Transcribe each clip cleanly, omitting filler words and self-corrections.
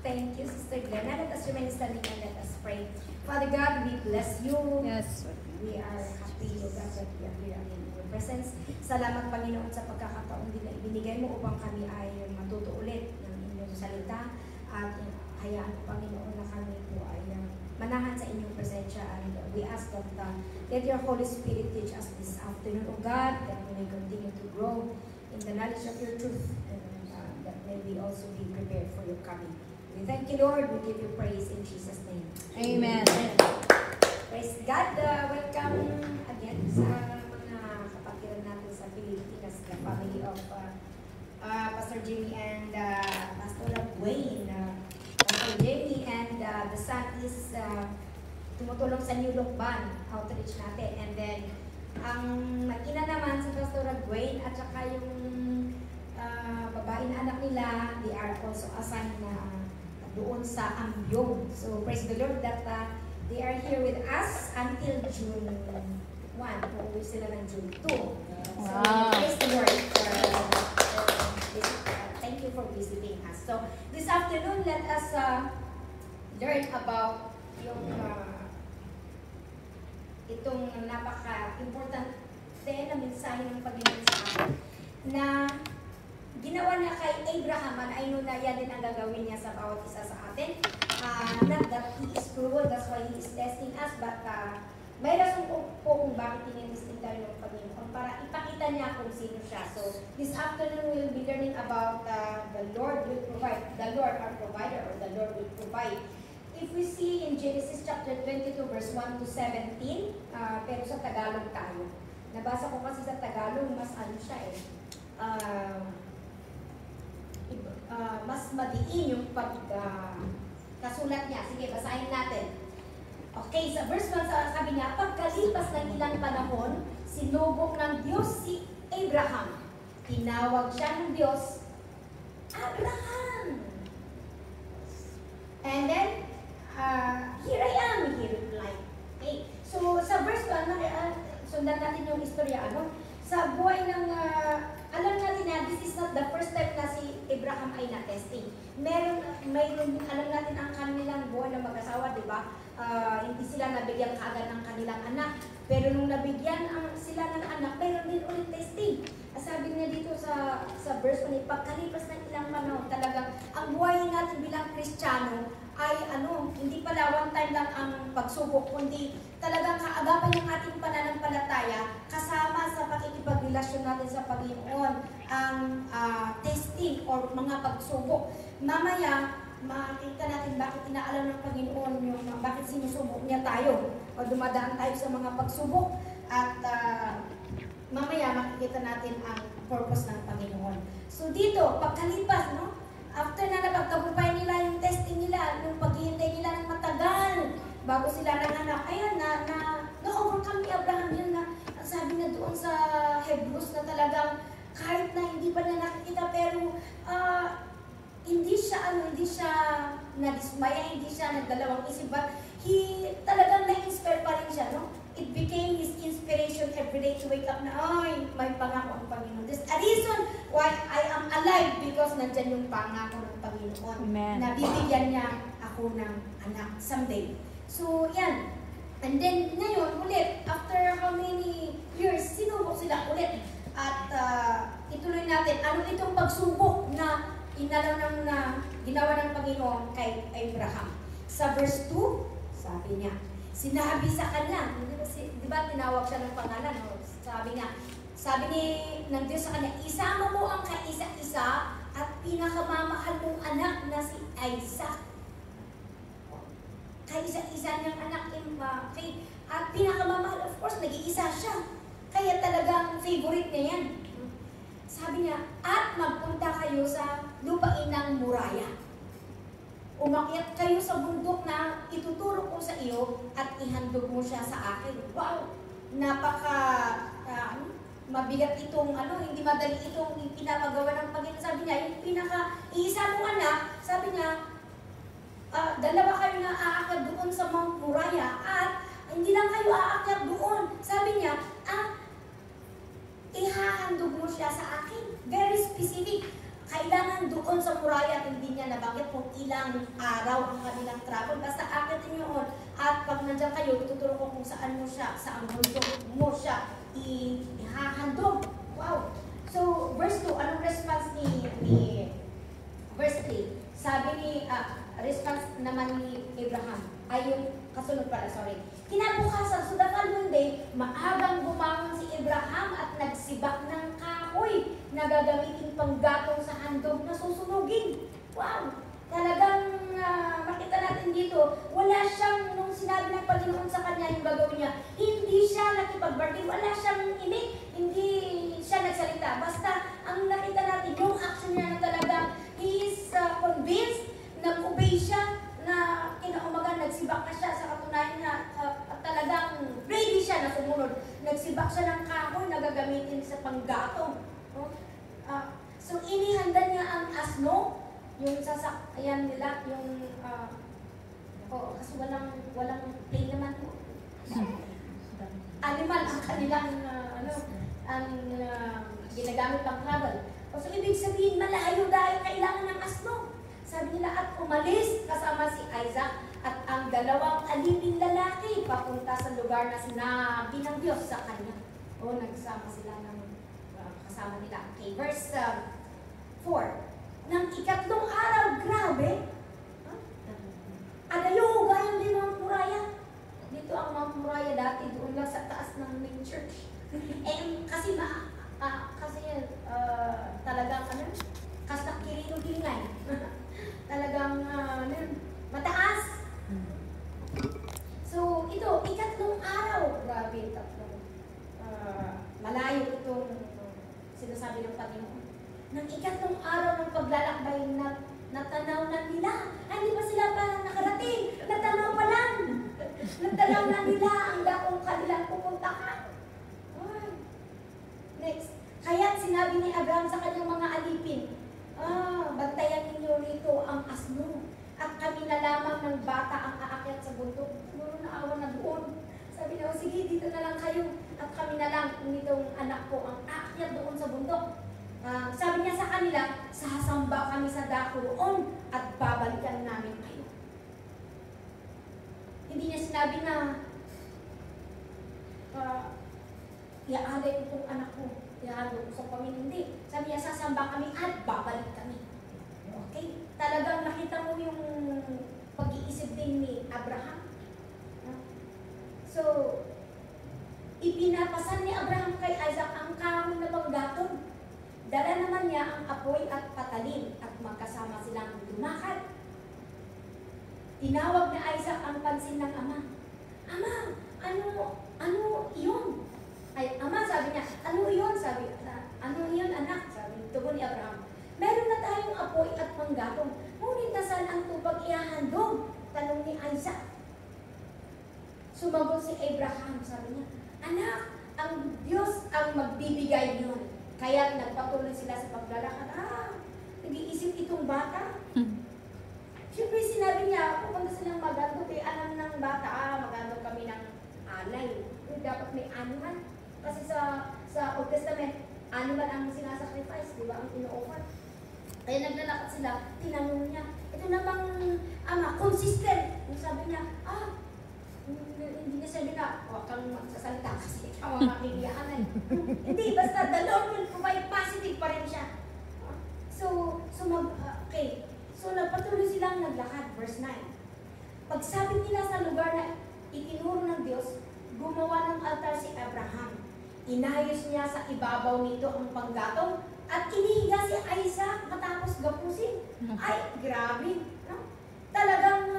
Thank you, Sister Glenna. Let us remain standing and let us pray. Father God, we bless you. Yes. We are happy, O God, that we are here again in your presence. Salamat, Panginoon, sa pagkakataon din na ibinigay mo upang kami ay matuto ulit ng inyong salita. At hayaan mo, Panginoon, na kami po ay manahan sa inyong presensya. And we ask that let your Holy Spirit teach us this afternoon, O God, that we may continue to grow in the knowledge of your truth. And that may we also be prepared for your coming. We thank you, Lord. We give you praise in Jesus' name. Amen. Praise God. Welcome again sa mga kapatiran natin sa Pilipinas, the family of Pastor Jimmy and Pastor Wayne. Pastor Jimmy and the son is tumutulong sa New Lukban outreach natin. And then, ang mag-ina naman si Pastor Wayne at saka yung babae na anak nila, they are also assigned na doon sa Ambyong. So, praise the Lord that they are here with us until June 1. Uuwi sila ng June 2. So, praise the Lord. Thank you for visiting us. So, this afternoon, let us learn about yung itong napaka-important na mensahe ng Panginoon sa atin na ginawa niya kay Abraham, ay no na yan din ang gagawin niya sa bawat isa sa atin. Not that He is cruel, that's why He is testing us, but may rason po kung bakit tinitesting tayo ng Panginoon para ipakita niya kung sino siya. So, this afternoon we'll be learning about the Lord will provide, the Lord our provider, or the Lord will provide. If we see in Genesis chapter 22 verse 1 to 17, pero sa Tagalog tayo. Nabasa ko kasi sa Tagalog, mas ano siya mas madiin yung kasulat niya. Sige, basahin natin. Okay, sa verse 1 sabi niya, pagkalipas ng ilang panahon, sinubok ng Diyos si Abraham. Tinawag siya ng Diyos, Abraham! And then, here I am, he replied. Okay, so sa verse 1, sundan natin yung istorya, sa buhay ng, alam natin na this is not the first time na si Abraham ay na-testing. Mayroon, alam natin ang kanilang buhay ng mag-asawa, di ba? Hindi sila nabigyan kaagad ng kanilang anak. Pero nung nabigyan sila ng anak, mayroon din ulit testing. Sabi niya dito sa verse 1, pagkalipas ng ilang panahon, talagang ang buhay natin bilang Kristiyano ay hindi pala one time lang ang pagsubok, kundi talagang kaagapan ng ating pananampalataya kasama sa pakikipagrelasyon natin sa Panginoon ang testing or mga pagsubok. Mamaya, makikita natin bakit inaalam ng Panginoon yung bakit sinusubok niya tayo o dumadaan tayo sa mga pagsubok at mamaya makikita natin ang purpose ng Panginoon. So dito, pagkalipas, after na napagtagumpay nila yung testing nila, yung paghihintay nila ng matagal bago sila nanganak, ayan na-overcome ni Abraham yun na sabi na doon sa Hebrews na talagang kahit na hindi pa niya nakikita pero hindi siya nadismaya, hindi siya nagdalawang isip, but he talagang na-inspire pa rin siya, It became his inspiration every day to wake up na, may pangako ang Panginoon. There's a reason why I am alive because nandyan yung pangako ng Panginoon. Amen. Na bibigyan niya ako ng anak someday. So, yan. And then, ngayon, ulit, after how many years, sinubok sila ulit. At ituloy natin, ano itong pagsubok na ginawa ng Panginoon kay Abraham. Sa verse 2, sabi niya, sinabi sa kanya, di ba tinawag siya ng pangalan, sabi ng Diyos sa kanya, isama mo ang kaisa-isa at pinakamamahal mong anak na si Isaac. Kaisa-isa niyang anak, at pinakamamahal, of course, nag-iisa siya. Kaya talagang favorite niya yan. Sabi niya, at magpunta kayo sa lupain ng Moriah. Umakyat kayo sa bundok na ituturo ko sa iyo at ihandog mo siya sa akin. Wow! Mabigat itong, hindi madali itong pinapagawa ng Panginoon. Sabi niya, yung iisa mong anak, sabi niya, dalawa kayo na aakyat doon sa Mount Moriah at hindi lang kayo aakyat doon. Sabi niya, ihahandog mo siya sa akin. Very specific. kailangan doon sa muraya at hindi niya nabanggit kung ilang araw ang kanilang travel. Basta akitin niyo yun. At pag nandiyan kayo, tuturo ko kung saan mo siya, saan mo siya ihahandog. Wow! So, verse 2, anong response ni verse 3? Sabi ni, response naman ni Abraham, ay yung kasunod pala, sorry. Kinabukasan, so the following day, maagang bumangon si Abraham at nagsibak ng kahoy na gagamitin pang gatong sa handog na susunugin. Wow! Talagang makita natin dito, wala siyang, nung sinabi ng Panginoon sa kanya yung gagawin niya, hindi siya nakipag-bargain, wala siyang hindi siya nagsalita. Basta, ang nakita natin, yung action niya na talagang, he is convinced, nag-obey siya, na kinaumagan, nagsibak na siya sa katunayan na talagang ready siya na sumunod. Nagsibak siya ng kahoy na gagamitin sa panggatong. No? So, inihanda niya ang asno, yung sasakyan nila, yung, kasi walang plane naman po. Animal ang kanilang, ang ginagamit pang travel. So, ibig sabihin, malayo dahil kailangan ng asno. Sabi nila, at umalis kasama si Isaac at ang dalawang aliping lalaki papunta sa lugar na sinabi ng Diyos sa kanya. O, nagsama sila ng kasama nila. Okay, verse 4. Nang ikatlong araw, grabe. Adayo, gayong din ang muraya. Dito ang mga muraya dati, doon lang sa taas ng main church. Kasi talagang kastak kirino-kilingay. Talagang mataas. So, ito, ikatlong araw. Grabe, tatlong. Malayo itong sinasabi ng Panginoon. Nang ikatlong araw ng paglalakbay na natanaw na nila. Hindi pa sila pa nakarating. Natanaw pa lang. Natanaw na nila ang dakong kanilang pupuntahan. Next. Kaya't sinabi ni Abraham sa kanyang mga alipin, bantayan ninyo rito ang asno. At kami na lamang ng bata ang aakyat sa bundok. Siguro naawa na doon. Sabi niya, sige, dito na lang kayo. At kami na lang, nitong anak ko, ang aakyat doon sa bundok. Sabi niya sa kanila, sasamba kami sa dako doon at babalikan namin kayo. Hindi niya sinabi na, iaalay ko itong anak ko. Ihalo ko sa Panginoon. Hindi. Sabi niya, sasamba kami at babalik kami. Okay? Talagang nakita mo yung pag-iisip din ni Abraham. So, ipinapasan ni Abraham kay Isaac ang kahoy na panggatong. Dala naman niya ang apoy at patalim at magkasama silang lumakad. Tinawag ni Isaac ang pansin ng ama. Ama, ano yun? Ay, ama, sabi niya, ano yun? Sabi, ano yun, anak? Sabi, tugon ni Abraham. Meron na tayong apoy at panggatong. Ngunit nasaan ang tubag ihahandog? Tanong ni Isaac. Sumagot si Abraham, sabi niya, anak, ang Diyos ang magbibigay nun. Kaya nagpatuloy sila sa paglalakad. Nag-iisip itong bata. Siyempre sinabi niya, pupunta silang magandog. Alam ng bata, magandog kami ng alay. Dapat may animal. Kasi sa Old Testament, animal ang sinasacrifice, di ba? Ang ino-offer. Kaya naglalakad sila, tinanong niya, ito namang ama, consistent. Yung sabi niya, hindi niya sabi na, huwag kang magsasalita kasi ikaw ang makikiyaan. Hindi, basta the Lord will provide, positive pa rin siya. Okay. So, nagpatuloy silang naglakad, verse 9. Pagsapit nila sa lugar na itinuro ng Diyos, gumawa ng altar si Abraham. Inayos niya sa ibabaw nito ang panggatong at inihiga si Isaac matapos gapusin. Ay, grabe. No? Talagang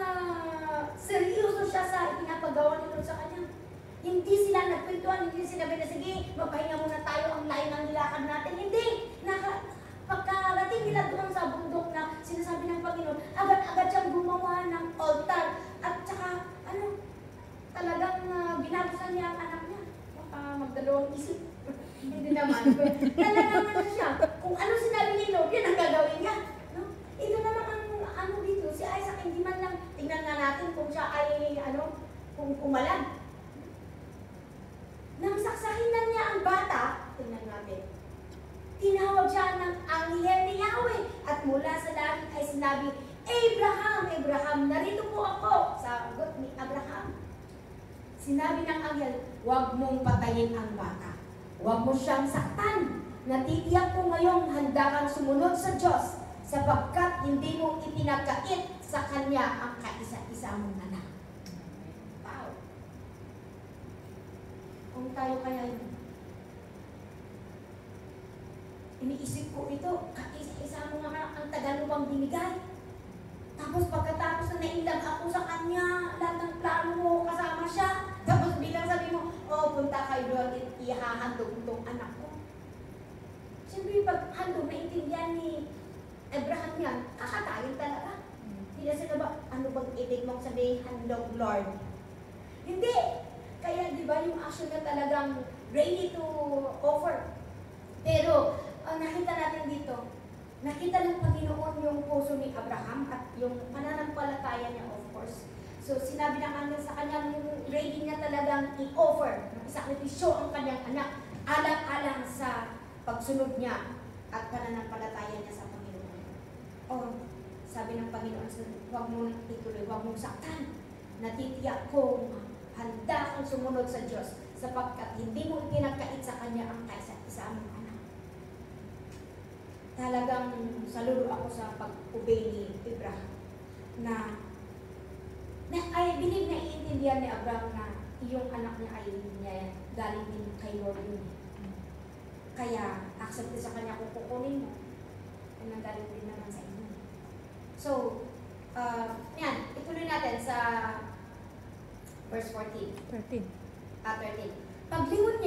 seryoso siya sa ipinapagawa nito sa kanya. Hindi sila nagpintuan, hindi sila na sige, magpahinga muna tayo ang lain ng nilakad natin. Hindi! Pagkarating nila doon sa bundok na sinasabi ng Panginoon, agad-agad siyang gumawa ng altar. At saka, talagang binabusan niya ang anak niya. Magdalawang isip. Hindi naman. Talagang siya. Kung ano sinabi ni Lord, yan ang gagawin niya. No? Ito naman ang dito. Si Isaac, hindi man lang, tingnan nga natin kung siya ay, kung kumalag. Nang saksakin na niya ang bata, tingnan natin. tinawag siya ng anghel ni Yahweh. At mula sa langit ay sinabi, Abraham, Abraham, narito po ako. Sagot ni Abraham. Sinabi ng anghel, huwag mong patayin ang bata. Huwag mo siyang saktan. Natitiyak ko ngayong handa kang sumunod sa Diyos sapagkat hindi mo ipinagkait sa Kanya ang kaisa-isa mong anak. Wow! Kung tayo kaya yun, iniisip ko ito, kaisa-isa mong anak ang tagal mo bang binigay? Tapos pagkatapos na nailag ako sa Kanya, lahat ng plano mo, kasama siya. Tapos bilang sabi mo, oh, punta kayo doon, ihahandog itong anak ko. Siyempre, pag handog, maintindihan ni Abraham yan, kakatayin talaga. Hindi na sila ba, ano bang ibig mong sabihin, handog, Lord? Hindi. Kaya, di ba, yung action na talagang ready to offer. Pero, nakita natin dito, nakita ng Panginoon yung puso ni Abraham at yung pananampalataya niya, of course. So, sinabi ng anghel sa kanya, ready niya talagang i-offer, isakripisyo ang kanyang anak, alang-alang sa pagsunod niya at pananampalataya niya sa Panginoon. O, sabi ng Panginoon, huwag mong ituloy, huwag mong saktan. Natitiyak kong handa kang sumunod sa Diyos sapagkat hindi mo ipinagkait sa Kanya ang kaisa-isa mong anak. Talagang saludo ako sa pag-obey ni Abraham na I believe na iintindihan ni Abraham na yung anak niya ay galing din kay Lord yun. Kaya, accept sa kanya kung kukunin mo. Ay nanggaling din naman sa inyo. So, yan. Ituloy natin sa verse 14. 13. 13. Paglingon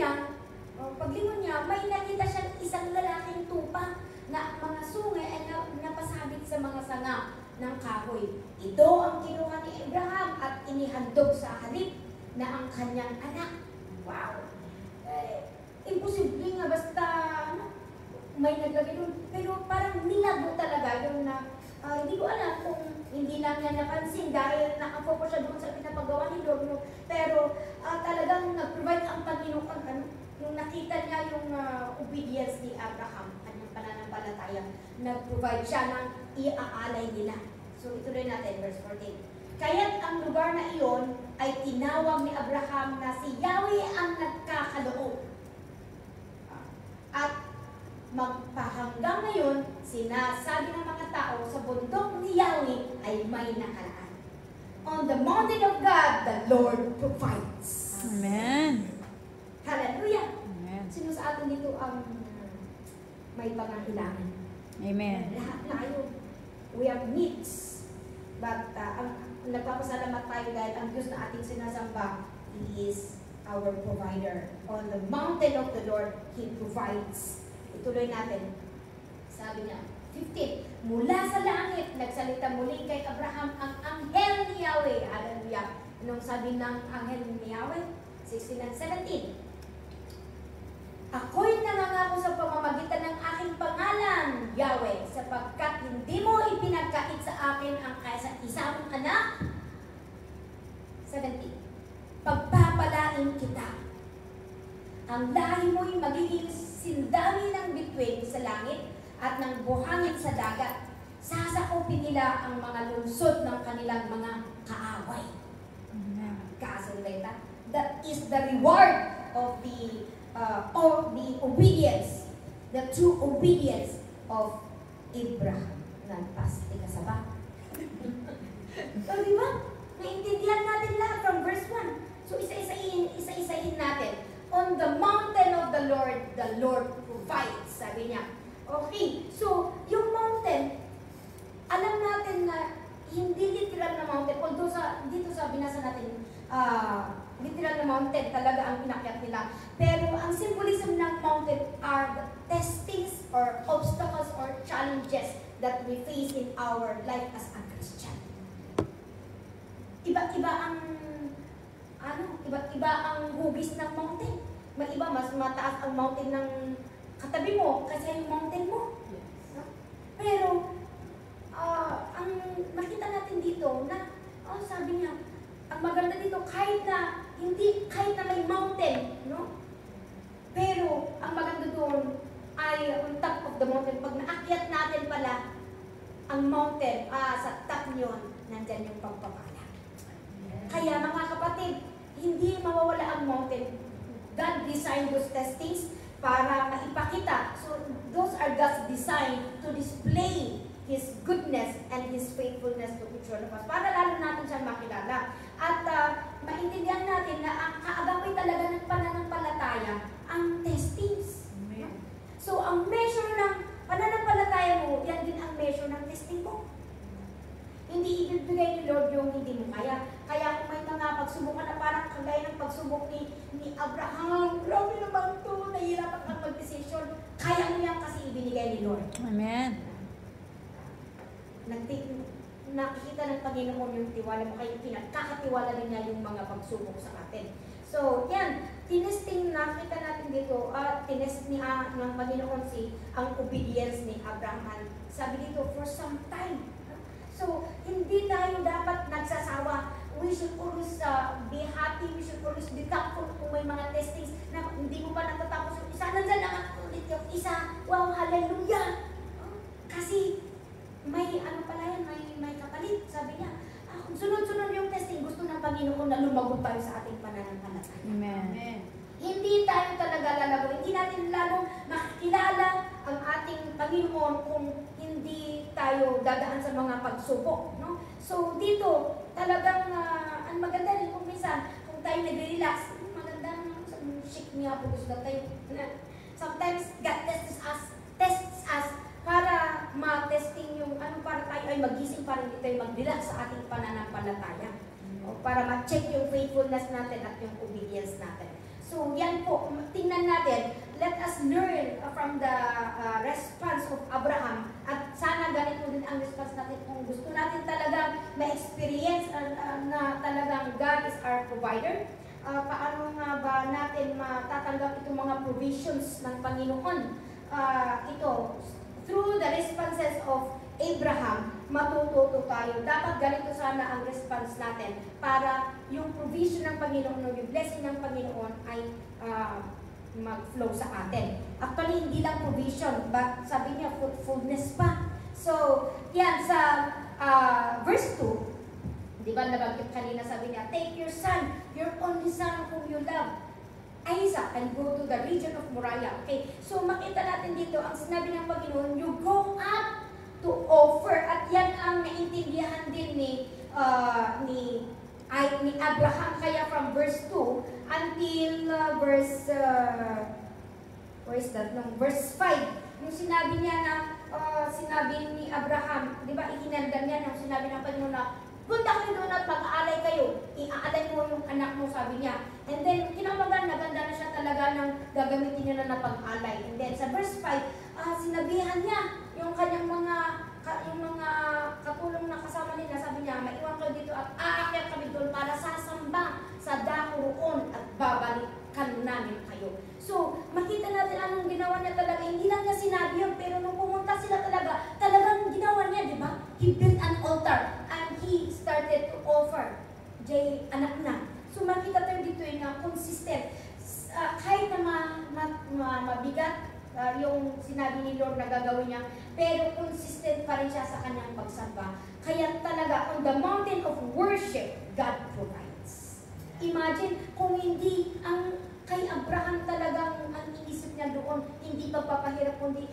niya, may nakita siyang isang lalaking tupa na ang mga sungay ay napasabit sa mga sanga ng kahoy. Ito ang kinuha ni Abraham at inihandog sa halip na ang kanyang anak. Wow! Imposible nga basta may naglagay doon. Pero parang nilago talaga yung na hindi ko alam kung hindi lang niya napansin dahil nakafocus siya doon sa pinapagawa ni Lord. No? Pero talagang nag-provide ang Panginoon. Yung nakita niya yung obedience ni Abraham, kanyang pananampalataya, nag-provide siya ng iaalay nila. So ituloy natin, verse 14. Kaya't ang lugar na iyon ay tinawag ni Abraham na si Yahweh ang nagkakaloob. At magpahanggang ngayon, sinasabi ng mga tao sa bundok ni Yahweh ay may nakalaan. On the mountain of God, the Lord provides. Amen. Hallelujah. Amen. Sino sa atin dito ang may pangangailangan? Amen. Lahat tayo. We have needs. But ang nagpapasalamat tayo dahil ang Diyos na ating sinasamba, He is our provider. On the mountain of the Lord, He provides. Ituloy natin. Sabi niya, 15. Mula sa langit, nagsalita muli kay Abraham ang anghel ni Yahweh. Hallelujah. Anong sabi ng anghel ni Yahweh? 16 and 17. Ako'y nangangako sa pamamagitan ng aking pangalan, Yahweh, sapagkat hindi mo ipinagkait sa akin ang kaisa-isang anak. 17. Pagpapalain kita. Ang lahi mo'y magiging sindami ng bituin sa langit at ng buhangin sa dagat. Sasakupin nila ang mga lungsod ng kanilang mga kaaway. Kasulita. That is the reward of the obedience, the true obedience of Abraham. Nagpas, ikasaba. So, di ba? Naintindihan natin lahat from verse 1. So, isa-isahin natin. On the mountain of the Lord provides. Sabi niya. Okay, so, yung mountain, alam natin na hindi literal na mountain. Although dito sa binasa natin, literal na mountain talaga ang pinakyat nila. Pero ang symbolism ng mountain are the testings or obstacles or challenges that we face in our life as a Christian. Iba-iba ang hugis ng mountain. May iba, mas mataas ang mountain ng katabi mo kasi yung mountain mo. Yes. Pero, ang nakita natin dito na, sabi niya, ang maganda dito, kahit na may mountain, no? Pero, ang maganda doon ay ay on top of the mountain. Pag naakyat natin pala ang mountain, sa top yun, nandyan yung pagpapala. Kaya mga kapatid, hindi mawawala ang mountain. God designed those testings para maipakita. So, those are God's design to display His goodness and His faithfulness to each one of us. Para lalo natin siyang makilala. At maintindihan natin na ang kaagapay talaga ng pananampalataya, ang testings. Amen. So, ang measure ng pananampalataya mo, yan din ang measure ng testing mo. Hindi ibibigay ni Lord yung hindi mo kaya. Kaya kung may mga pagsubok na parang kagaya ng pagsubok ni Abraham, grabe naman ito, nahihirapan kang mag-decision. Kaya mo yan kasi ibinigay ni Lord. Amen. Nakikita ng Panginoon yung tiwala mo, kaya pinagkakatiwala din niya yung mga pagsubok sa atin. So, yan, tinesting nakita natin dito, tinest niya ng Panginoon ang obedience ni Abraham. Sabi dito, for some time. So, hindi tayo dapat nagsasawa. We should always be happy, we should always be thankful kung may mga testings na hindi mo pa natatapos yung isa. Nandyan na ulit yung isa. Wow, hallelujah! Kasi, may pala yan, may kapalit. Sabi niya, sunod-sunod yung testing. Gusto ng Panginoon na lumago tayo sa ating pananampalataya. Amen. Hindi tayo talaga lalago. Hindi natin lalong makikilala ang ating Panginoon kung hindi tayo dadaan sa mga pagsubok. No? So dito, talagang ang maganda rin kung minsan, kung tayo nag-relax, maganda naman shake niya po gusto tayo. Sometimes God tests us para ma-testing yung para tayo ay magising, para hindi tayo mag-relax sa ating pananampalataya. O para ma-check yung faithfulness natin at yung obedience natin. So yan po, tingnan natin, let us learn from the response of Abraham at sana ganito din ang response natin kung gusto natin talagang ma-experience na talagang God is our provider. Paano nga ba natin matatanggap itong mga provisions ng Panginoon? Ito, through the responses of Abraham, matututo tayo. Dapat ganito sana ang response natin para yung provision ng Panginoon, yung blessing ng Panginoon ay mag-flow sa atin. Actually, hindi lang provision, but sabi niya, fruitfulness pa. So, yan sa verse 2, di ba nabanggit kanina, sabi niya, take your son, your only son whom you love, Isaac, and go to the region of Moriah. Okay, so makita natin dito, ang sinabi ng Panginoon, you go up to offer, at yan ang naintindihan din ni Abraham. Kaya from verse 2 until verse where is that? No, verse 5, yung sinabi niya na sinabi ni Abraham, di ba, ihinanda niya nung sinabi ng Panginoon na punta kayo doon at mag-aalay kayo. Iaalay mo yung anak mo, sabi niya. And then, kinabagan, naganda na siya talaga ng gagamitin niya na pag-alay. And then, sa verse 5, sinabihan niya yung kanyang mga katulong na kasama nila. Sabi niya, maiwan kayo dito at aakyat kami doon para sasamba sa dako roon at babalikan namin kayo. So, makita natin anong ginawa niya talaga. Hindi lang niya sinabi yun, pero nung pumunta sila talagang ginawa niya, di ba? He built an altar and he started to offer anak na. So, makita tayo dito na consistent. Kahit na mabigat yung sinabi ni Lord na gagawin niya, pero consistent pa rin siya sa kanyang pagsamba. Kaya talaga, on the mountain of worship, God provides. Imagine kung hindi kay Abraham talagang ang iisip niya doon, hindi pagpapahirap, kundi,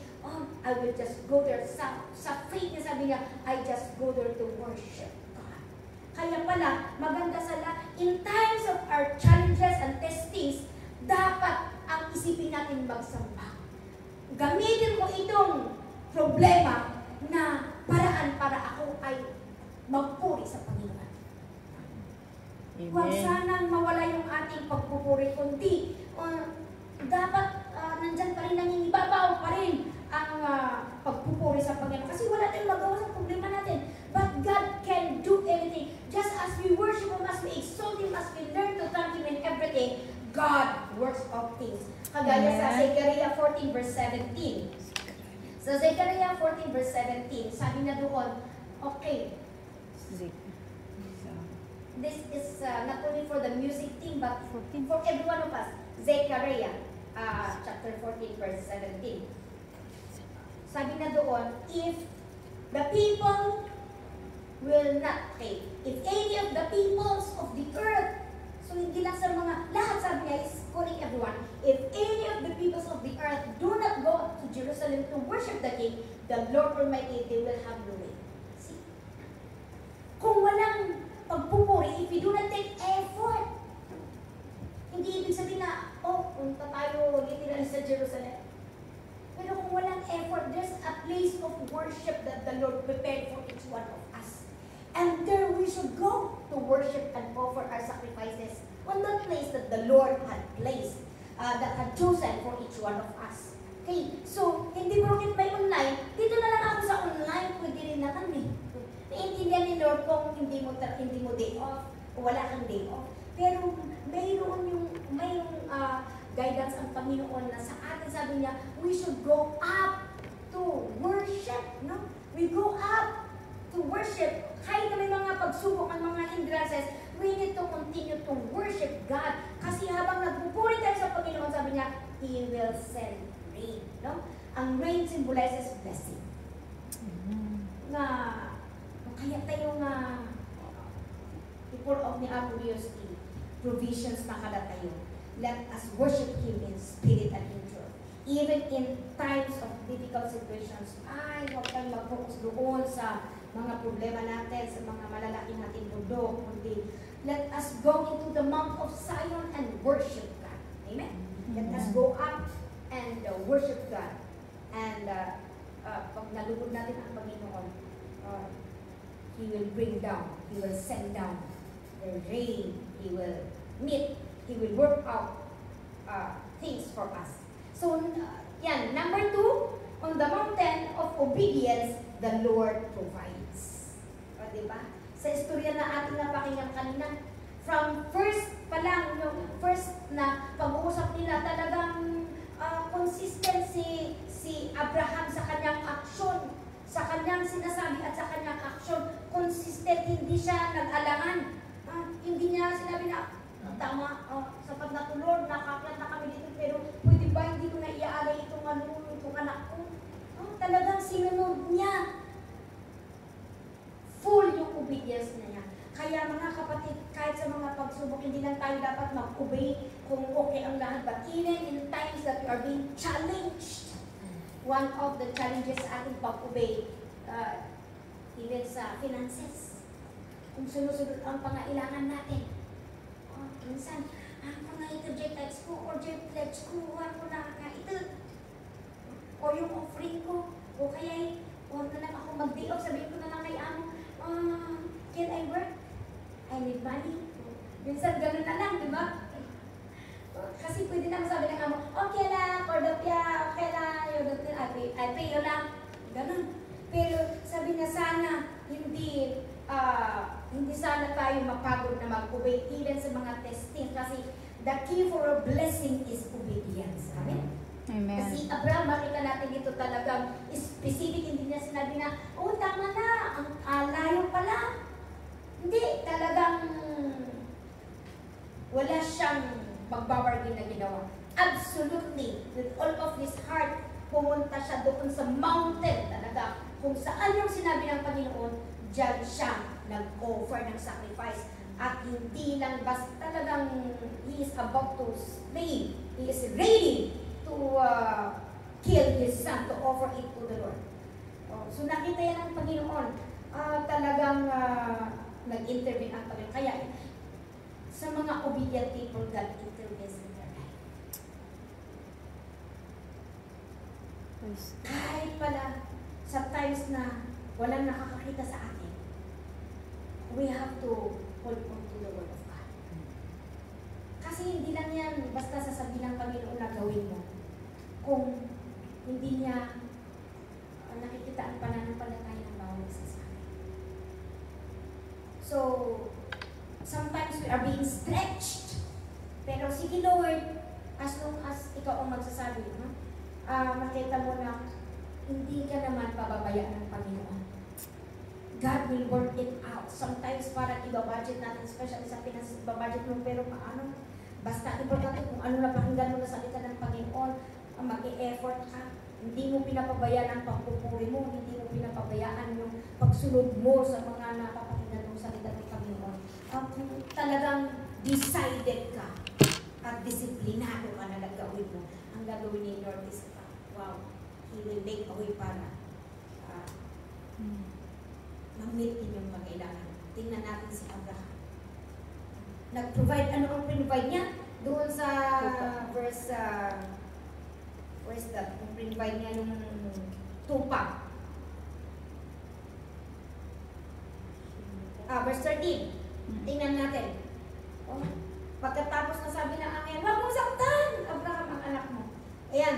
I will just go there. Sa faith niya, sabi niya, I just go there to worship God. Kaya pala, maganda sa in times of our challenges and testings, dapat ang isipin natin magsamba. Gamitin mo itong problema na paraan para ako ay magpuri sa Panginoon. Huwag sanang mawala yung ating pagpupuri, kundi dapat nandyan pa rin, nangingibabaw pa rin ang pagpupuri sa Panginoon. Kasi wala tayong magawa sa problema natin. But God can do anything. Just as we worship Him, as we exalt Him, as we learn to thank Him in everything, God works all things. Kagaya sa Zechariah 14 verse 17. Sa Zechariah 14 verse 17, sabi na doon, okay, this is not only for the music team, but for every one of us. Zechariah chapter 14 verse 17. sabi na doon, if the people will not pay, if any of the peoples of the earth, so hindi lang sa mga, lahat sabi niya is calling everyone, if any of the peoples of the earth do not go up to Jerusalem to worship the King, the Lord Almighty, they will have no way. See? Kung walang pagpupuri, if we do not take effort, hindi ibig sabihin na, oh, punta tayo literally sa Jerusalem. Pero kung walang effort, there's a place of worship that the Lord prepared for each one of us. And there we should go to worship and offer our sacrifices on that place that the Lord had placed, that had chosen for each one of us. Okay, so, hindi porket may online, dito na lang ako sa online, pwede rin na kami. Naiintindihan ni Lord kung hindi mo day off, o wala kang day off. Pero mayroong guidance ang Panginoon na sa atin, sabi niya, we should go up to worship, no? We go up to worship. Kahit na may mga pagsubok ang mga hindrances, we need to continue to worship God. Kasi habang nagpupuri tayo sa Panginoon, sabi niya, He will send rain, no? Ang rain symbolizes blessing. Na, kaya tayo nga, before of ni Apo Dios, provisions na kada tayo. Let us worship Him in spirit and in truth. Even in times of difficult situations, ay, huwag tayong mag-focus doon sa mga problema natin, sa mga malalaki natin bundok, kundi let us go into the Mount of Zion and worship God. Amen? Let us go up and worship God. And pag nalugod natin ang Panginoon, He will bring down, He will send down the rain, He will meet, He will work out things for us. So, yan. Number 2, on the mountain of obedience, the Lord provides. O, diba? Sa istorya na ating napakinggan kanina, from first pa lang, yung first na pag-uusap nila, talagang consistency si Abraham sa kanyang aksyon, sa kanyang sinasabi at sa kanyang aksyon, consistent, hindi siya nag-alangan. Hindi niya sinabi na, tama, sapat na tulog, nakaklat na kami dito, pero pwede ba hindi ko na iaalay itong anak ko? Talagang sinunod niya. Full yung obedience na niya. Kaya mga kapatid, kahit sa mga pagsubok, hindi lang tayo dapat mag-obey kung okay ang lahat, but even in times that we are being challenged, one of the challenges sa ating pag-obey, even sa finances, kung sunod-sunod ang pangailangan natin. Minsan, ako na ito, JTEX ko, or JPledge ko, ako na ito. O yung offering ko, o kaya, huwag na lang ako mag-day off, sabihin ko na lang kay Amo, can I work? I need money. Minsan, gano'n na lang, di ba? Kasi pwede na sabi ng Amo, okay lang, Cordopia, okay lang, I pay you lang. Gano'n. Pero sabi niya, sana, hindi sana tayo mapagod na mag-obey even sa mga testing kasi the key for a blessing is obedience. Amen? Amen. Kasi Abraham, makita natin dito talagang specific, hindi niya sinabi na, oh tama na, ang layo pala. Hindi, talagang wala siyang magbabargain na ginawa. Absolutely, with all of his heart, pumunta siya doon sa mountain talaga. Kung saan yung sinabi ng Panginoon, diyan siya nag-offer ng sacrifice. At hindi lang basta talagang he is about to slay. He is ready to kill his son, to offer it to the Lord. So nakita yan ng Panginoon. Talagang nag-intervene ang Panginoon. Kaya sa mga obedient people, God intervenes in their life. Kahit pala sa times na walang nakakakita sa atin, we have to hold on to the Word of God. Kasi hindi lang yan basta sasabihin ng Panginoon na gawin mo. Kung hindi niya nakikita ang pananampalataya ng bawat isa sa akin. So, sometimes we are being stretched. Pero sige Lord, as long as ikaw ang magsasabi, makita mo na hindi ka naman pababayaan ng Panginoon. God will work it out. Sometimes parang ibabudget natin, especially sa finances, ibabudget mo, pero paano? Basta importante kung ano na pakinggan mo na salita ng Panginoon, mag-e-effort ka. Hindi mo pinapabayaan ang pagpupuri mo, hindi mo pinapabayaan yung pagsunod mo sa mga napapakinggan mong salita ng Panginoon. Talagang decided ka at disiplinado ka na nagawin mo. Ang gagawin ni Lord is, wow, He will make a way para ma-meet inyong pangailangan. Tingnan natin si Abraham. Nag-provide, ano ang provide niya? Doon sa verse that? Kung provide niya yung tupa. Verse 13. Tingnan natin. Pagkatapos na sabi ng angel, "Wag mong saktan, Abraham, ang anak mo." Ayan.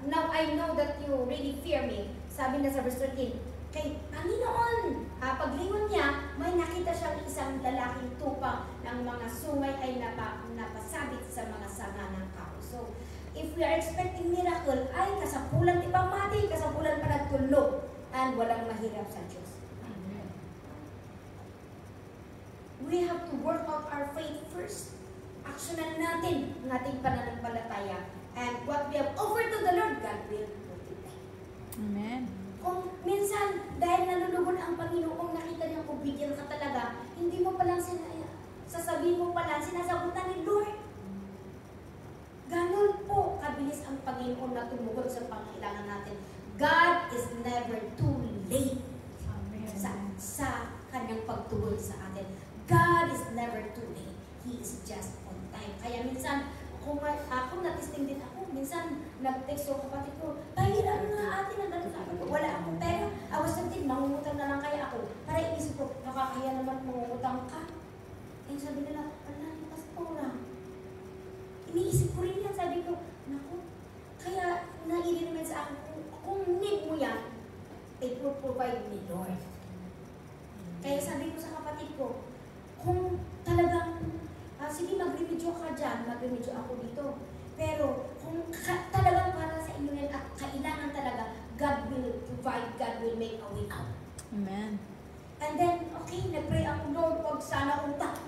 Now I know that you really fear me. Sabi na sa verse 13. Kay Panginoon, paglingon niya, may nakita siyang isang lalaking tupa ng mga sungay ay napasabit sa mga sanga ng kao. So, if we are expecting miracle, ay kasapulan di ba mati, kasapulan pa nagtulog, and walang mahirap sa Diyos. Amen. We have to work out our faith first. Aksyonan natin ang ating pananampalataya. And what we have offered to the Lord, God will multiply. Amen. Kung minsan, dahil nalulugon ang Panginoon, nakita niyang obedient ka talaga, hindi mo palang sasabihin mo pala, sinasagutan ni Lord. Ganun po kabilis ang Panginoon na tumugon sa pangailangan natin. God is never too late sa kanyang pagtugon sa atin. God is never too late. He is just on time. Kaya minsan, kung ako na-testing din ako, minsan nag-text yung kapatid ko, "Pahiram nga ate na gano'n." Sabi ko, "Wala akong pera." I was thinking, mangungutang na lang kaya ako. Para inisip ko, nakakaya naman mangungutang ka. Eh sabi nila, "Ala, pastora." Iniisip ko rin yan, sabi ko, naku, kaya nairin naman sa akin, kung need mo yan, it will provide me, Lord. Kaya sabi ko sa kapatid ko, kung talagang sige, mag-remedyo ka dyan, mag-remedyo ako dito. Pero kung talagang para sa inyo yan at kailangan talaga, God will provide, God will make a way out. Amen. And then, okay, nag-pray ako, Lord, huwag sana utang.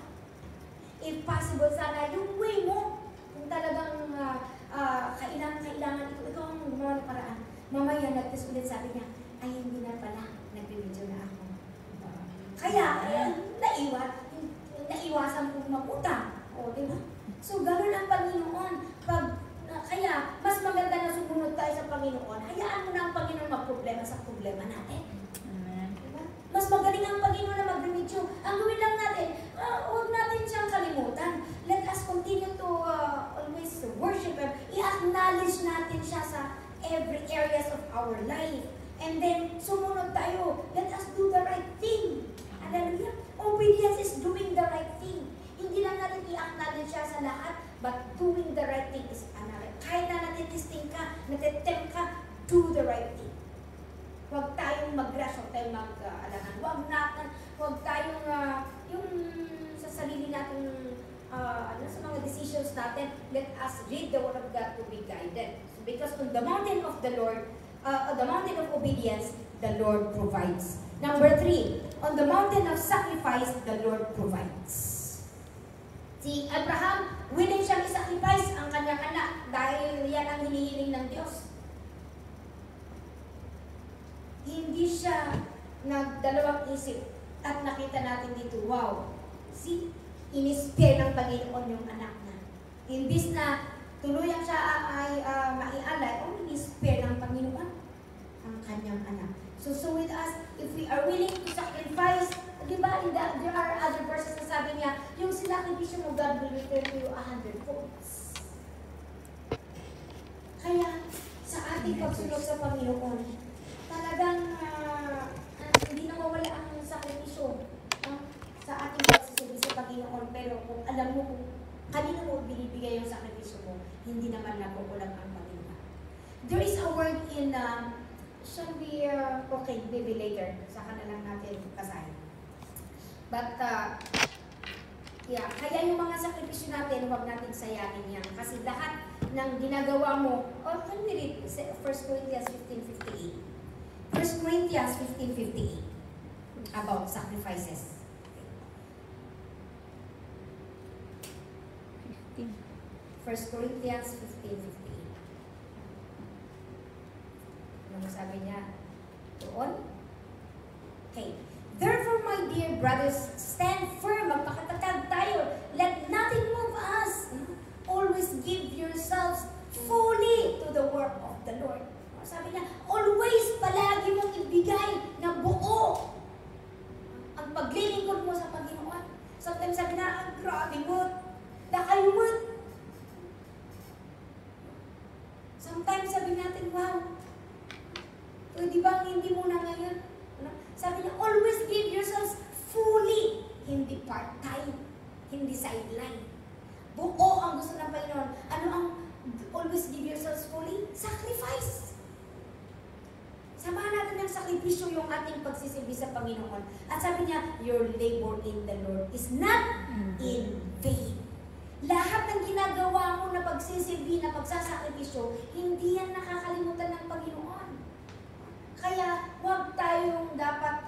If possible, sana yung way mo, kung talagang kailangan ito, ikaw ang gumawa ng paraan. Mamaya, nag-test ulit, sabi niya, ay, hindi na pala, nag-remedyo na ako. Kaya naiwasan kong magutang. O, di ba? So, gano'n ang Panginoon. Kaya, mas maganda na sumunod tayo sa Panginoon. Hayaan mo na ang Panginoon magproblema sa problema natin. Amen. Diba? Mas magaling ang Panginoon na mag-remedyo. Ang gawin lang natin, huwag natin siyang kalimutan. Let us continue to always worship Him. I-acknowledge natin siya sa every areas of our life. And then, sumunod tayo. Let us do the right thing. Hallelujah. Obedience is doing the right thing. Hindi lang natin i-acknowledge siya sa lahat, but doing the right thing is another. Kahit na natitesting ka, natitempt ka, do the right thing. Huwag tayong mag-rush, huwag tayong mag-alangan. Huwag tayong, yung sa sarili natin, sa mga decisions natin, let us read the Word of God to be guided. So, because on the mountain of the Lord, the mountain of obedience, the Lord provides. Number 3, on the mountain of sacrifice, the Lord provides. Si Abraham, willing siyang i-sacrifice ang kanyang anak dahil yan ang hinihiling ng Diyos. Hindi siya nagdalawang isip at nakita natin dito, wow, see, in-spare ng Panginoon yung anak niya. Imbis na tuluyan siya ay maialay, in-spare ng Panginoon ang kanyang anak. So with us, if we are willing to sacrifice, di ba, there are other verses na sabi niya, yung sinakripisyo mo, God will return to you 100-fold. Kaya, sa ating pagsunod sa Panginoon, talagang hindi nawawala ang sakripisyo sa ating pagsusunod sa Panginoon. Pero kung alam mo kung kanino mo binibigay yung sakripisyo mo, hindi naman nakukulang ang Panginoon. There is a word in shall we, okay, maybe later. Saka na lang natin basahin. But, yeah, kaya yung mga sakripisyo natin, huwag natin sayangin yan. Kasi lahat ng ginagawa mo, can we read 1 Corinthians 15:58? 1 Corinthians 15:58 about sacrifices. 1 Corinthians 15:58. sabi niya doon? Okay. Therefore, my dear brothers, stand firm. Magpakatatag tayo. Let nothing move us. Always give yourselves fully to the work of the Lord. Sabi niya, always palagi mong ibigay na buo ang paglilingkod mo sa Panginoon. Sometimes sabi na, grabe mo, dakalimot. Sometimes sabi natin, wow, pwede bang hindi mo na ngayon? Sabi niya, always give yourselves fully, hindi part-time, hindi sideline. Buo ang gusto ng Panginoon. Ano ang always give yourselves fully? Sacrifice. Samahan natin ng sakripisyo yung ating pagsisilbi sa Panginoon. At sabi niya, your labor in the Lord is not in vain. Lahat ng ginagawa mo na pagsisilbi, na pagsasakripisyo, hindi yan nakakalimutan ng Panginoon. Kaya, huwag tayong dapat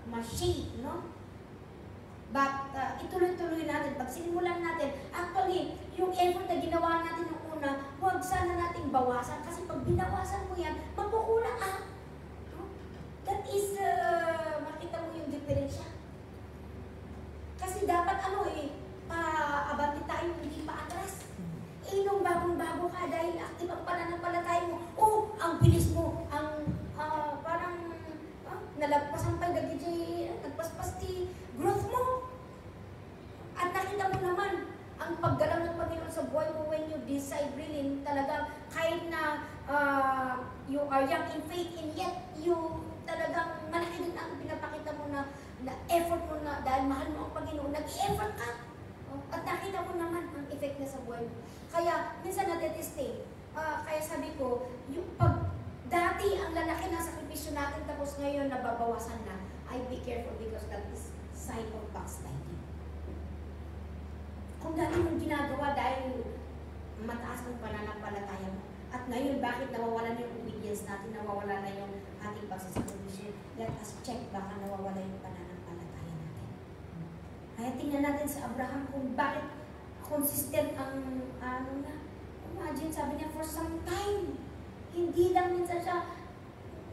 ma-shake, no? But, ituloy-tuloy natin. Pag sinimulan natin, actually, yung effort na ginawa natin nung una, huwag sana nating bawasan. Kasi pag binawasan mo yan, magkukulang no? That is, makita mo yung diferensya. Kasi dapat abante tayo, hindi pa atras. Nung bagong-bago ka, dahil active ang pananampalataya mo, ang bilis mo, parang nalagpasan pa nagpaspas ti growth mo. At nakita mo naman, ang paggalaw ng Panginoon sa buhay mo when you decide really, talagang kahit na you are young in faith, and yet you talagang malaki din ang pinapakita mo na effort mo na, dahil mahal mo ang Panginoon, nag-effort ka. At nakita mo naman ang effect na sa buhay mo. Kaya, minsan nateteste. Kaya sabi ko, yung dati ang lalaki ng sakripisyo natin, tapos ngayon nababawasan na, be careful because that is sign of backsliding. Kung dati mong ginagawa dahil mataas ng pananampalataya mo, at ngayon bakit nawawalan yung obedience natin, nawawala na yung ating pagsasakripisyo, let us check baka nawawala yung pananampalataya natin. Kaya tingnan natin sa Abraham kung bakit consistent ang imagine, sabi niya, for some time, hindi lang minsan siya,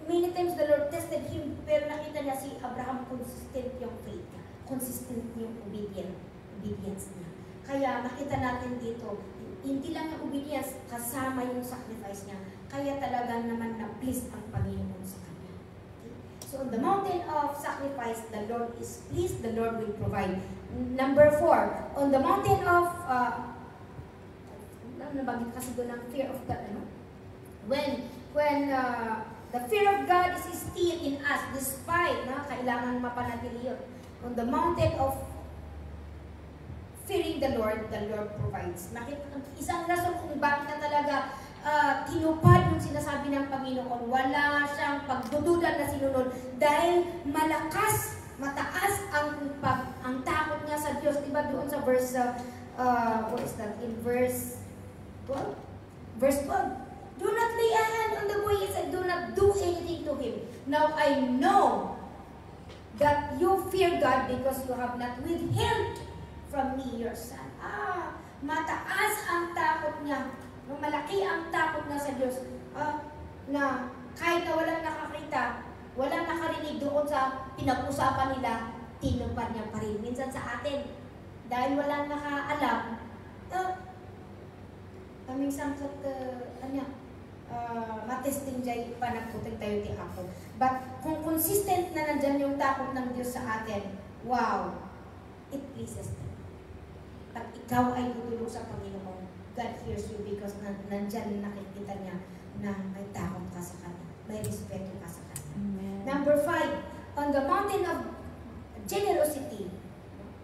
many times the Lord tested him, pero nakita niya si Abraham, consistent yung faith niya, consistent yung obedience niya. Kaya makita natin dito, hindi lang yung obedience, kasama yung sacrifice niya, kaya talagang naman na-please ang Panginoon sa kanya. Okay? So on the mountain of sacrifice, the Lord is pleased, the Lord will provide. Number 4, on the mountain of nabanggit kasi doon ang fear of God, When the fear of God is still in us, despite kailangan mapanatili yun. On the mountain of fearing the Lord provides. Isang rason kung bakit na talaga tinupad yung sinasabi ng Panginoon, wala siyang pagdududa na sinunod, dahil mataas ang takot niya sa Diyos. Diba doon sa verse, what is that? In verse 12? Verse 12. Do not lay a hand on the boy, he said, do not do anything to him. Now I know that you fear God because you have not withheld from me your son. Mataas ang takot niya. Malaki ang takot niya sa Diyos. Na kahit na walang nakakita, walang nakarinig doon sa pinag-usapan nila, tinupad niya pa rin. Minsan sa atin, dahil walang nakaalam, kaming samsat, matesting dyan, panagputag tayo ti ako. But kung consistent na nandyan yung takot ng Diyos sa atin, wow, it pleases Him. Pag ikaw ay tutulong sa Panginoon, God hears you because nandyan nakikita niya na may takot ka sa Kanya, may respeto ka sa Kanya. Amen. Number 5, on the mountain of generosity.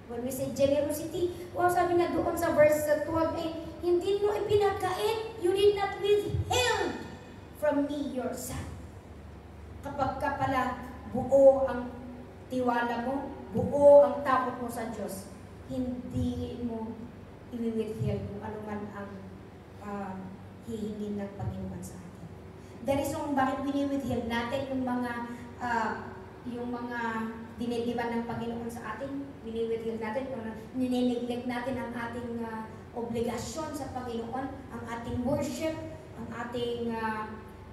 When we say generosity, sabi na doon sa verse 12, hindi mo ipinagkait, you did not withheld from me your son. Kapag ka pala buo ang tiwala mo, buo ang takot mo sa Diyos, hindi mo i-withheld kung ano man ang hihingin ng Panginoon sa atin. That is kung bakit wini-withheld natin yung mga dinidiban ng Panginoon sa atin, wini-withheld natin, kung ninineglect natin ang ating obligasyon sa Panginoon, ang ating worship, ang ating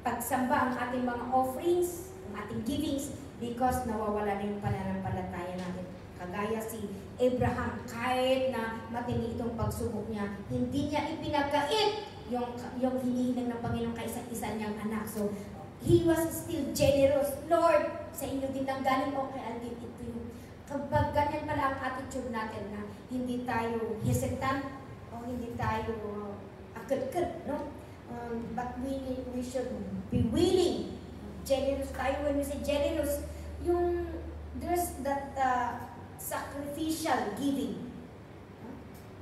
pagsamba ang ating mga offerings, ang ating givings, because nawawala na yung pananampalataya natin. Kagaya si Abraham, kahit na matindi itong pagsubok niya, hindi niya ipinagkait yung hinihinang ng Panginoon kay isa niyang anak. So, he was still generous. Lord, sa inyo din ang galing, okay, I'll give it to you. Kapag ganyan pala ang attitude natin na hindi tayo hesitant o hindi tayo akad-kad, no? But we should be willing. Generous tayo. When we say generous, there's that sacrificial giving.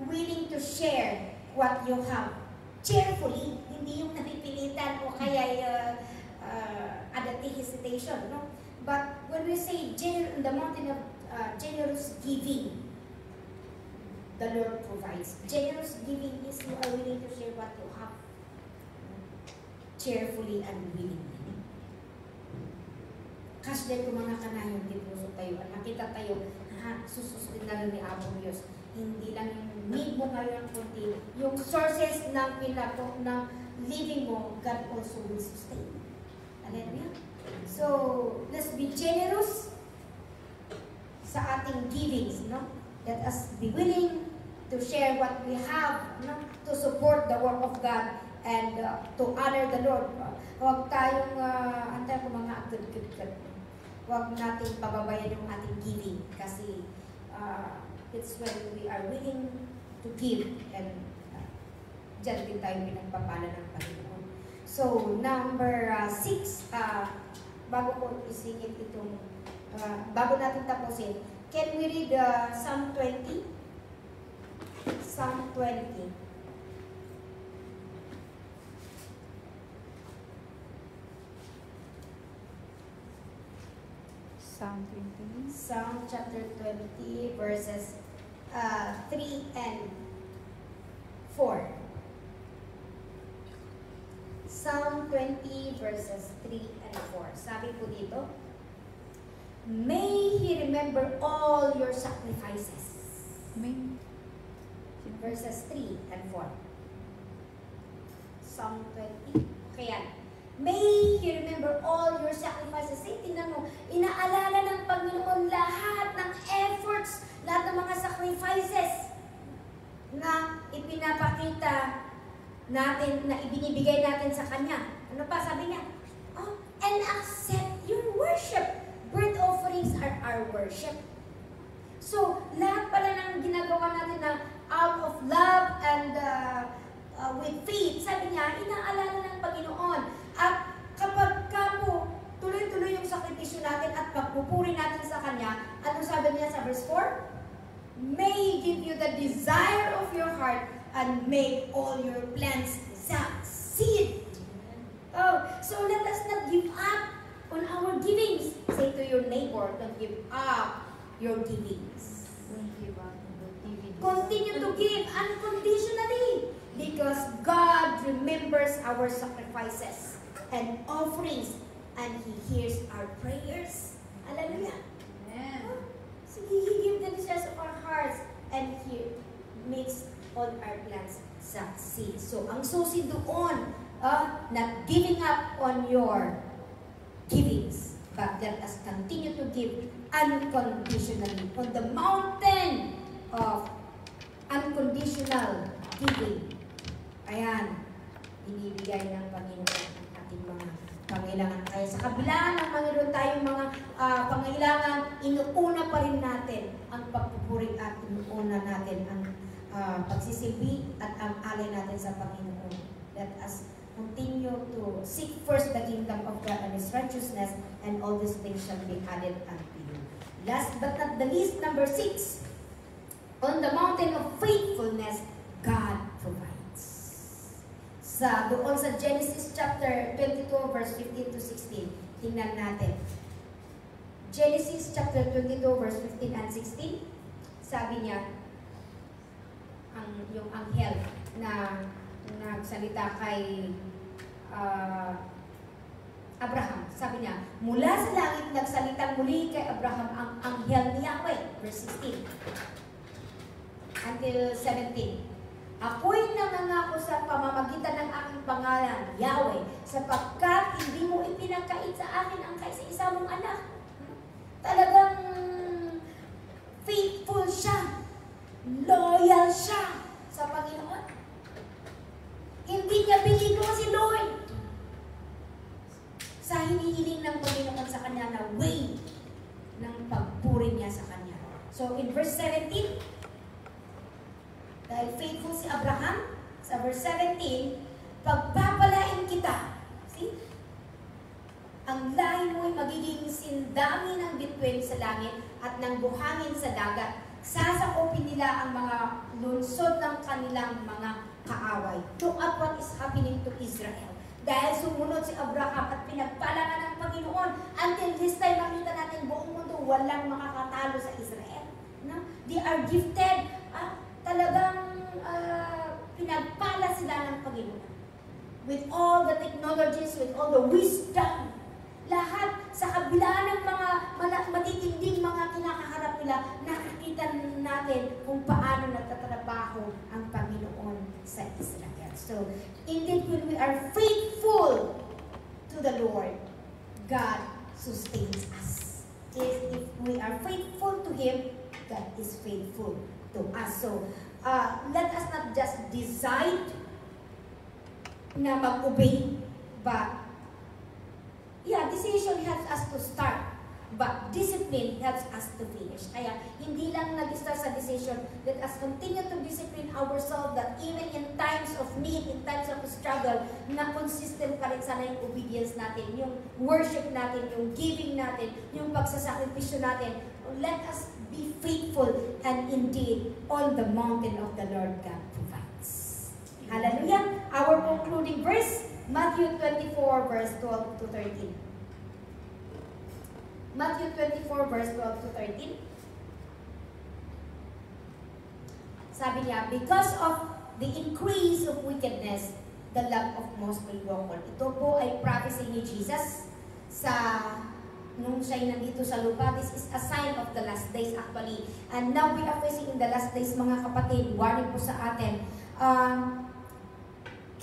Willing to share what you have. Cheerfully. Hindi yung napipilitan o kaya adati hesitation. No? But when we say the mountain of generous giving, the Lord provides. Generous giving is you are willing to share what you have. Cheerfully and willingly. Kasi dahil kung mga kanayon, puso tayo, nakita tayo, susunod na rin ni Apo Diyos. Hindi lang yung need mo ngayon ang kunti, yung sources ng pinato, ng living mo, God also will sustain. Hallelujah? So, let's be generous sa ating givings, no? Let us be willing to share what we have, no? To support the work of God and to honor the Lord. Huwag tayong antay ko mga agad-agad. Huwag natin pababayan yung ating giving kasi it's when we are willing to give and dyan din tayo pinagpapala ng Panginoon. So, number 6, bago ko isingit itong, bago natin tapusin, can we read Psalm 20? Psalm 20. Psalm 20. Psalm chapter 20, verses 3 and 4. Psalm 20, verses 3 and 4. Sabi po dito, may He remember all your sacrifices. May. Verses 3 and 4. Psalm 20. Kaya, may He remember all your sacrifices. Tingnan mo, inaalala ng Panginoon lahat ng efforts, lahat ng mga sacrifices na ipinapakita natin, na ibinibigay natin sa Kanya. Ano pa sabi niya? Oh, and accept your worship. Burnt offerings are our worship. So, lahat pala ng ginagawa natin na out of love and with faith, sabi niya, inaalala ng Panginoon. At kapag mo tuloy-tuloy yung sakripisyo natin at pagpupuri natin sa Kanya, anong sabi niya sa verse 4? May He give you the desire of your heart and make all your plans succeed. Oh, so let us not give up on our givings. Say to your neighbor, don't give up your givings. Don't give up on the TV. Continue to give unconditionally because God remembers our sacrifices and offerings and He hears our prayers. Hallelujah. Amen. So He gives the desires of our hearts and He makes all our plans succeed. So ang susi doon, not giving up on your givings, but let us continue to give unconditionally on the mountain of unconditional giving. Ayan, binibigay ng Panginoon ang ating mga pangailangan. Kaya sa kabila ng Panginoon tayong mga pangailangan, inuuna pa rin natin ang pagpupuri at inuuna natin ang pagsisilbi at ang alay natin sa Panginoon. Let us continue to seek first the kingdom of God and His righteousness, and all these things shall be added unto you. Last but not the least, number 6, on the mountain of faithfulness, God provides. Doon sa Genesis chapter 22, verse 15 to 16, tingnan natin. Genesis chapter 22, verse 15 and 16, sabi niya, yung anghel na nagsalita kay Abraham. Sabi niya, mula sa langit nagsalitang muli kay Abraham ang anghel ni Yahweh. Verse 16 until 17. Ako'y nangangako sa pamamagitan ng aking pangalan, Yahweh, sapagkat hindi mo ipinagkait sa akin ang kaisa-isa mong anak. Talagang faithful siya, loyal siya sa Panginoon. Hindi niya binigo si Lord sa hinihiling ng Panginoon sa kanya na way ng pagpuri niya sa kanya. So in verse 17, dahil faithful si Abraham, sa verse 17, pagpapalain kita. See? Ang lahi mo'y magiging sindami ng bituin sa langit at ng buhangin sa dagat. Sasakopin nila ang mga lungsod ng kanilang mga kaaway. Look at what is happening to Israel. Dahil sumunod si Abraham at pinagpalangan ng Panginoon, until this time makita natin buong mundo, walang makakatalo sa Israel. No? They are gifted. Talagang pinagpala sila ng Panginoon. With all the technologies, with all the wisdom, lahat sa kabila ng mga matitinding mga kinakaharap nila, nakikita natin kung paano nagtatrabaho ang Panginoon sa Israel. So, indeed, when we are faithful to the Lord, God sustains us. If we are faithful to Him, God is faithful to us. So, let us not just decide na mag-obey, but decision helps us to start, but discipline helps us to finish. Kaya hindi lang nag-start sa decision, let us continue to discipline ourselves that even in times of need, in times of struggle, na consistent pa rin sana yung obedience natin, yung worship natin, yung giving natin, yung pagsasakripisyo natin. Let us be faithful, and indeed, on the mountain of the Lord God provides. Hallelujah! Our concluding verse, Matthew 24, verse 12 to 13. Matthew 24, verse 12 to 13. Sabi niya, because of the increase of wickedness, the love of most will grow cold. Ito po ay prophecy ni Jesus nung siya'y nandito sa lupa. This is a sign of the last days actually. And now we are facing in the last days, mga kapatid, warning po sa atin.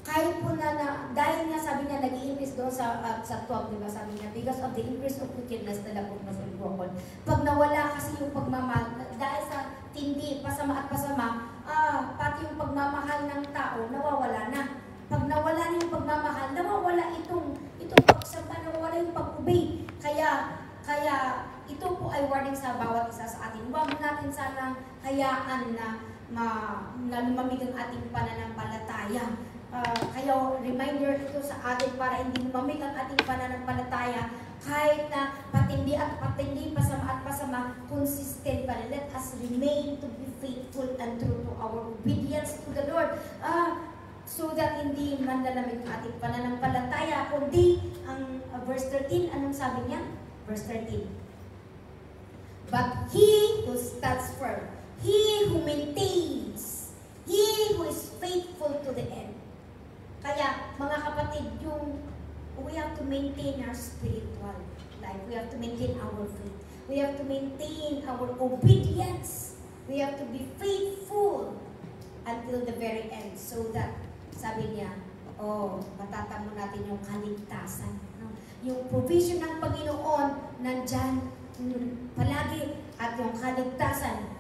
Kahit po dahil nga sabi niya, nag-i-increase doon sa 12, diba? Sabi niya, because of the increase of wickedness, the love of most will grow cold. Pag nawala kasi yung pagmamahal, dahil sa tindi, pasama at pasama, pati yung pagmamahal ng tao, nawawala na. Pag nawala na yung pagmamahal, nawawala itong pagsamba, nawawala yung pag-obey. Kaya ito po ay warning sa bawat isa sa atin. Huwag natin sanang hayaan na lumamig ang ating pananampalataya. Kaya reminder ito sa atin para hindi lumamig ang ating pananampalataya kahit na patindi at patindi, pasama at pasama, consistent pa rin. Let us remain to be faithful and true to our obedience to the Lord. So that hindi manlalamig ang ating pananampalataya, kundi ang verse 13, anong sabi niya? Verse 13. But he who stands firm, he who maintains, he who is faithful to the end. Kaya, mga kapatid, we have to maintain our spiritual life. We have to maintain our faith. We have to maintain our obedience. We have to be faithful until the very end. So that, sabi niya, matatamo natin yung kaligtasan. No? Yung provision ng Panginoon, nandyan palagi. At yung kaligtasan,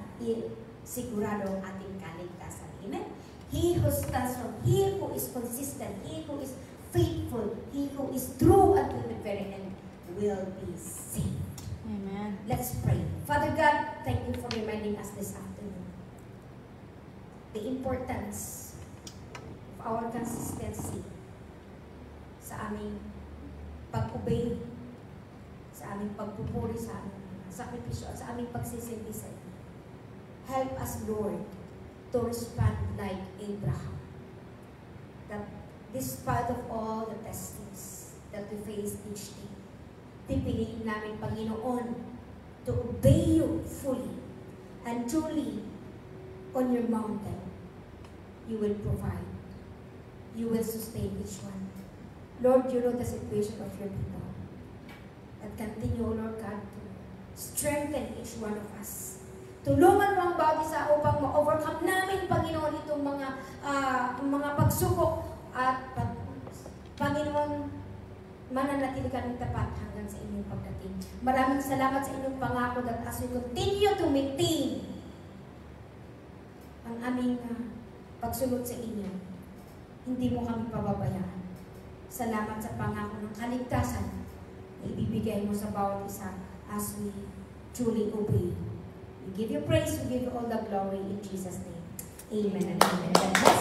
sigurado ang ating kaligtasan. Amen? He who stands firm, he who is consistent, he who is faithful, he who is true until the very end will be saved. Amen. Let's pray. Father God, thank you for reminding us this afternoon the importance of our consistency sa aming pag-obey, sa aming pagpupuri, sa aming sakripisyo, at sa aming pagsisindi sa iyo. Help us, Lord, to respond like Abraham. That despite of all the testings that we face each day, pipiliin namin, Panginoon, to obey you fully and truly on your mountain. You will provide. You will sustain each one. Lord, you know the situation of your people. And continue, Lord God, to strengthen each one of us. Tulungan mo ang bawat isa upang ma-overcome namin, Panginoon, itong mga pagsubok at Panginoon, mananatili kami tapat hanggang sa inyong pagdating. Maraming salamat sa inyong pangako that as we continue to maintain ang aming pagsunod sa inyo, hindi mo kami pababayaan. Salamat sa pangako ng kaligtasan na ibibigay mo sa bawat isa as we truly obey. We give you praise, we give you all the glory in Jesus' name. Amen and amen. God bless.